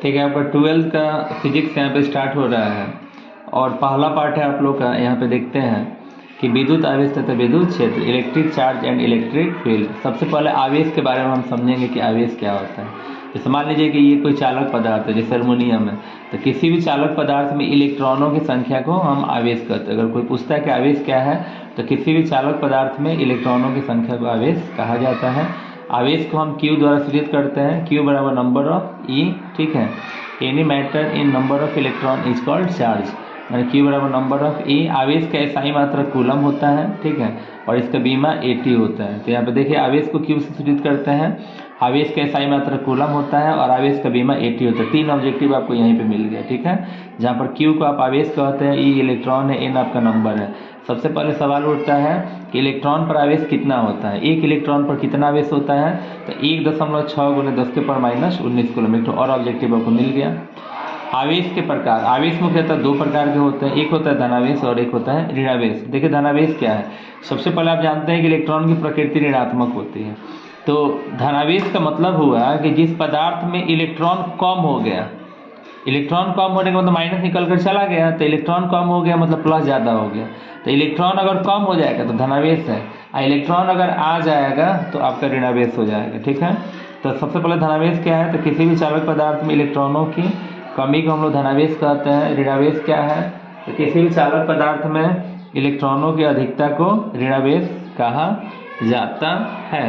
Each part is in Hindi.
ठीक है, आपका 12th का फिजिक्स यहाँ पे स्टार्ट हो रहा है और पहला पार्ट है आप लोग का। यहाँ पे देखते हैं कि विद्युत आवेश तथा विद्युत क्षेत्र, electric charge and electric field. सबसे पहले आवेश के बारे में हम समझेंगे कि आवेश क्या होता है। जैसे मान लीजिए कि ये कोई चालक पदार्थ है, जैसे हारमोनियम है, तो किसी भी चालक पदार्थ में इलेक्ट्रॉनों की संख्या को हम आवेश कहते हैं। अगर कोई पूछता है कि आवेश क्या है, तो किसी भी चालक पदार्थ में इलेक्ट्रॉनों की संख्या को आवेश कहा जाता है। आवेश को हम Q द्वारा सूचित करते हैं। Q बराबर नंबर ऑफ E, ठीक है। Any matter in number of electron is called charge, यानी Q बराबर नंबर ऑफ E। आवेश का SI मात्रक कूलम होता है, ठीक है, और इसका बीमा AT होता है। तो यहाँ पे देखिए आवेश को Q से सूचित करते हैं, आवेश का SI मात्रक कूलम होता है और आवेश का बीमा AT होता है। 3 ऑब्जेक्टिव आपको यहीं पे मिल गया, ठीक है। जहाँ पर Q को आप आवेश कहते हैं, E इलेक्ट्रॉन है, N आपका नंबर है। सबसे पहले सवाल उठता है कि इलेक्ट्रॉन पर आवेश कितना होता है, एक इलेक्ट्रॉन पर कितना आवेश होता है, तो 1.6 × 10⁻⁻19 कूलम। और ऑब्जेक्टिव आपको मिल गया। आवेश के प्रकार, आवेश मुख्यतः 2 प्रकार के होते हैं, एक होता है धनावेश और एक होता है ऋणावेश। देखिए धनावेश क्या है, सबसे पहले आप जानते हैं कि इलेक्ट्रॉन की प्रकृति ऋणात्मक होती है। तो धनावेश का मतलब हुआ कि जिस पदार्थ में इलेक्ट्रॉन कम हो गया, इलेक्ट्रॉन कम होने का मतलब माइनस निकल कर चला गया, तो इलेक्ट्रॉन कम हो गया मतलब प्लस ज़्यादा हो गया। तो इलेक्ट्रॉन अगर कम हो जाएगा तो धनावेश है, और इलेक्ट्रॉन अगर आ जाएगा तो आपका ऋणावेश हो जाएगा, ठीक है। तो सबसे पहले धनावेश क्या है, तो किसी भी चालक पदार्थ में इलेक्ट्रॉनों की कमी को हम लोग धनावेश कहते हैं। ऋणावेश क्या है, तो किसी भी चालक पदार्थ में इलेक्ट्रॉनों की अधिकता को ऋणावेश कहा जाता है।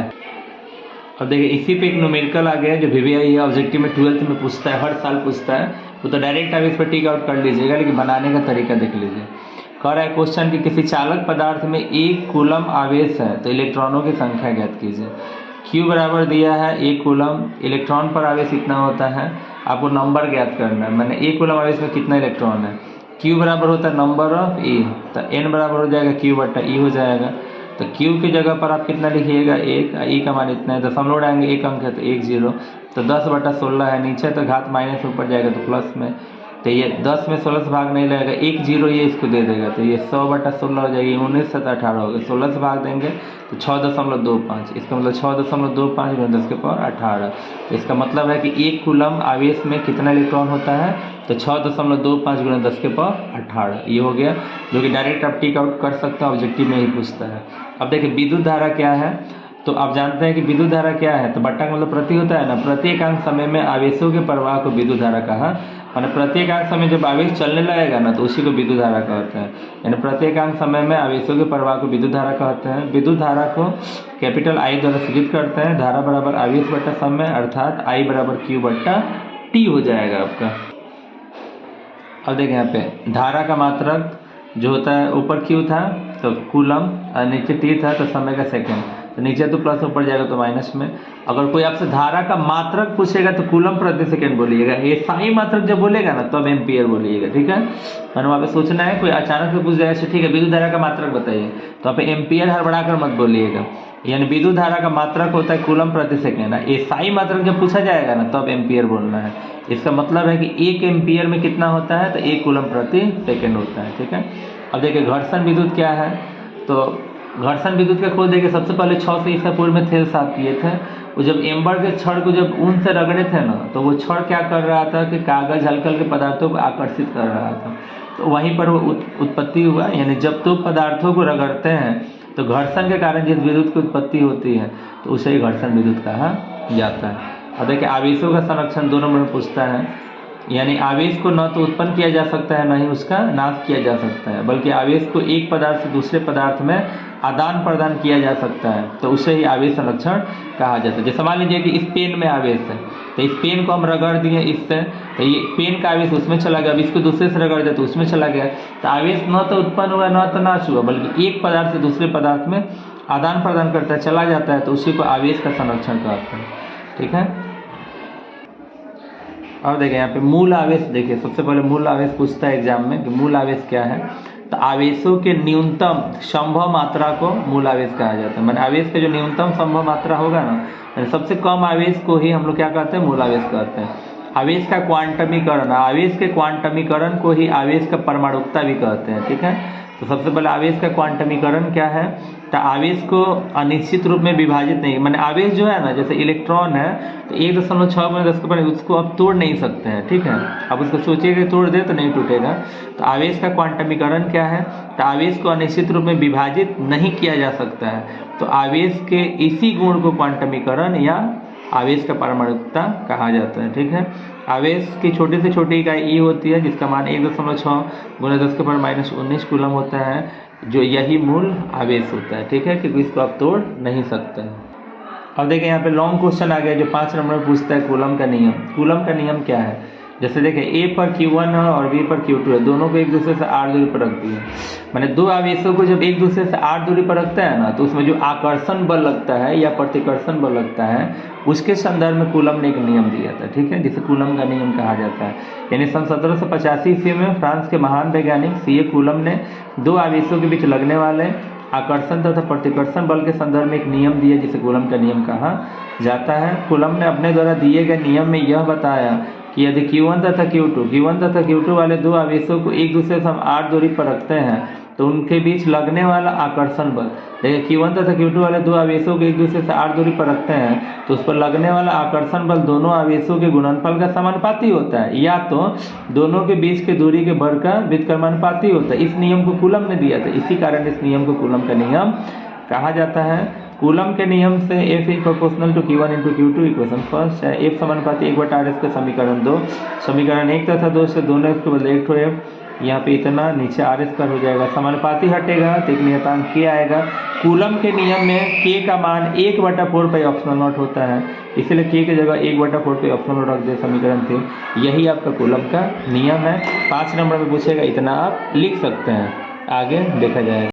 अब देखिए इसी पे एक न्यूमेरिकल आ गया जो VVI है, ऑब्जेक्टिव में 12th में पूछता है, हर साल पूछता है। वो तो डायरेक्ट आप इस पर टिक आउट कर लीजिएगा, लेकिन बनाने का तरीका देख लीजिए। कह रहा है क्वेश्चन कि किसी चालक पदार्थ में 1 कूलम आवेश है तो इलेक्ट्रॉनों की संख्या ज्ञात कीजिए। Q बराबर दिया है 1 कूलम, इलेक्ट्रॉन पर आवेश इतना होता है, आपको नंबर ज्ञात करना है। मैंने 1 कूलम आवेश में कितना इलेक्ट्रॉन है। Q बराबर होता है नंबर ऑफ E, तो N बराबर हो जाएगा Q/E हो जाएगा। तो Q की जगह पर आप कितना लिखिएगा 1, E का मान इतना है, दशमलव उड़ाएंगे 1 अंक है तो 1 0, तो 10/16 है, नीचे तो घात माइनस ऊपर जाएगा तो प्लस में। तो ये 10 में 16 से भाग नहीं लगेगा, 1 0 ये इसको दे देगा, तो ये 100/16 हो जाएगी, 19 से 18 हो गया। 16 से भाग देंगे तो 6.25, इसका मतलब 6.25 × 10⁻18। इसका मतलब है कि 1 कूलम आवेश में कितना इलेक्ट्रॉन होता है, तो 6.25 × 10⁻18 ये हो गया, जो कि डायरेक्ट आप टिक आउट कर सकते हैं, ऑब्जेक्टिव में ही पूछता है। अब देखिए विद्युत धारा क्या है, तो आप जानते हैं कि विद्युत धारा क्या है, तो बट्टा का मतलब प्रति होता है ना। प्रत्येकांक समय में आवेशों के प्रवाह को विद्युत धारा कहा, माने प्रत्येकांक समय जब आवेश चलने लगेगा ना तो उसी को विद्युत धारा कहते हैं। यानी प्रत्येकांक समय में आवेशों के प्रवाह को विद्युत धारा कहते हैं। विद्युत धारा को कैपिटल I द्वारा सूचित करते हैं। धारा बराबर आवेश बटा समय, अर्थात I बराबर Q/T हो जाएगा आपका। अब देखें यहाँ पे धारा का मात्रक जो होता है, ऊपर Q था तो कूलम और नीचे T था तो समय का सेकंड, तो नीचे तो प्लस ऊपर जाएगा तो माइनस में। अगर कोई आपसे धारा का मात्रक पूछेगा तो कूलम प्रति सेकंड बोलिएगा, SI मात्रक जब बोलेगा ना तब एम्पियर बोलिएगा, ठीक है। मैंने वहाँ पे सोचना है, कोई अचानक से पूछ जाएगा ठीक है विद्युत धारा का मात्रक बताइए, तो आप एम्पियर हड़बड़ाकर मत बोलिएगा। यानी विद्युत धारा का मात्रक होता है कूलम प्रति सेकेंड, SI मात्रक जब पूछा जाएगा ना तब एम्पियर बोलना है। इसका मतलब है कि 1 एम्पियर में कितना होता है, तो 1 कूलम प्रति सेकेंड होता है, ठीक है। अब देखिए घर्षण विद्युत क्या है, तो घर्षण विद्युत का खोज देखिए सबसे पहले 600 ईसा पूर्व में थेल साहब किए थे। वो जब एम्बर के छड़ को जब ऊन से रगड़े थे ना, तो वो छड़ क्या कर रहा था कि कागज हल्के हल्के पदार्थों को आकर्षित कर रहा था, तो वहीं पर वो उत्पत्ति हुआ। यानी जब तो पदार्थों को रगड़ते हैं तो घर्षण के कारण जिस विद्युत की उत्पत्ति होती है तो उसे ही घर्षण विद्युत कहा जाता है। और देखिए आवेशों का संरक्षण 2 नंबर में पूछता है, यानी आवेश को न तो उत्पन्न किया जा सकता है न ही उसका नाश किया जा सकता है, बल्कि आवेश को एक पदार्थ से दूसरे पदार्थ में आदान प्रदान किया जा सकता है, तो उसे ही आवेश संरक्षण कहा जाता है। जैसे मान लीजिए कि इस पेन में आवेश है, तो इस पेन को हम रगड़ दिए इससे, तो ये पेन का आवेश उसमें चला गया, अब इसको दूसरे से रगड़ दिया तो उसमें चला गया। तो आवेश न तो उत्पन्न हुआ न तो नाश हुआ, बल्कि एक पदार्थ से दूसरे पदार्थ में आदान प्रदान करता है, चला जाता है, तो उसी को आवेश का संरक्षण कहते हैं, ठीक है। और देखिए यहाँ पे मूल आवेश, देखिए सबसे पहले मूल आवेश पूछता है एग्जाम में कि मूल आवेश क्या है, तो आवेशों के न्यूनतम संभव मात्रा को मूल आवेश कहा जाता है। मैंने आवेश का जो न्यूनतम संभव मात्रा होगा ना, सबसे कम आवेश को ही हम लोग क्या कहते हैं, मूल आवेश कहते हैं। आवेश का क्वांटमीकरण, आवेश के क्वांटमीकरण को ही आवेश का परमाणुकता भी कहते हैं, ठीक है। तो सबसे पहले आवेश का क्वांटमीकरण क्या है, तो आवेश को अनिश्चित रूप में विभाजित नहीं, माने आवेश जो है ना, जैसे इलेक्ट्रॉन है तो 1.6 × 10⁻, उसको आप तोड़ नहीं सकते हैं, ठीक है। अब उसको सोचिएगा तोड़ दे तो नहीं टूटेगा। तो आवेश का क्वांटमीकरण क्या है, तो आवेश को अनिश्चित रूप में विभाजित नहीं किया जा सकता है, तो आवेश के इसी गुण को क्वांटमीकरण या आवेश का परमाणुकता कहा जाता है, ठीक है। आवेश की छोटी से छोटी इकाई ई होती है, जिसका मान 1.6 × 10⁻19 कूलम होता है, जो यही मूल आवेश होता है, ठीक है, क्योंकि इसको आप तोड़ नहीं सकते हैं। अब देखिए यहाँ पे लॉन्ग क्वेश्चन आ गया जो 5 नंबर में पूछता है कूलम का नियम। कूलम का नियम क्या है, जैसे देखें ए पर Q1 है और बी पर Q2 है, दोनों को एक दूसरे से r दूरी पर रख दिए। मैंने दो आवेशों को जब एक दूसरे से r दूरी पर रखता है ना, तो उसमें जो आकर्षण बल लगता है या प्रतिकर्षण बल लगता है, उसके संदर्भ में कूलम ने एक नियम दिया था, ठीक है, जिसे कूलम का नियम कहा जाता है। यानी सन 1785 ईस्वी में फ्रांस के महान वैज्ञानिक सीए कूलम ने दो आवेशों के बीच लगने वाले आकर्षण तथा प्रतिकर्षण बल के संदर्भ में एक नियम दिया, जिसे कूलम का नियम कहा जाता है। कूलम ने अपने द्वारा दिए गए नियम में यह बताया कि यदि Q1 तथा Q2 वाले दो आवेशों को एक दूसरे से हम r दूरी पर रखते हैं, तो उनके बीच लगने वाला आकर्षण बल, देखिए Q1 तथा Q2 वाले दो आवेशों को एक दूसरे से r दूरी पर रखते हैं, तो उस पर लगने वाला आकर्षण बल दोनों आवेशों के गुणनफल का समानुपाती होता है, या तो दोनों के बीच के दूरी के वर्ग का व्युत्क्रमानुपाती होता है। इस नियम को कूलम ने दिया था, इसी कारण इस नियम को कूलम का नियम कहा जाता है। कूलम के नियम से F is proportional to Q1 × Q2 equation first है, F समानुपाती 1/RS का समीकरण 2, समीकरण 1 तथा 2 से दोनों F के बदले 1 F, यहाँ पे इतना नीचे RS हो जाएगा, समानुपाती हटेगा तो एक नियतांक K आएगा। कूलम के नियम में K का मान 1/4πε0 होता है, इसलिए K की जगह 1/4πε0 रख दे, समीकरण 3। यही आपका कूलम का नियम है। 5 नंबर में पूछेगा, इतना आप लिख सकते हैं, आगे देखा जाएगा।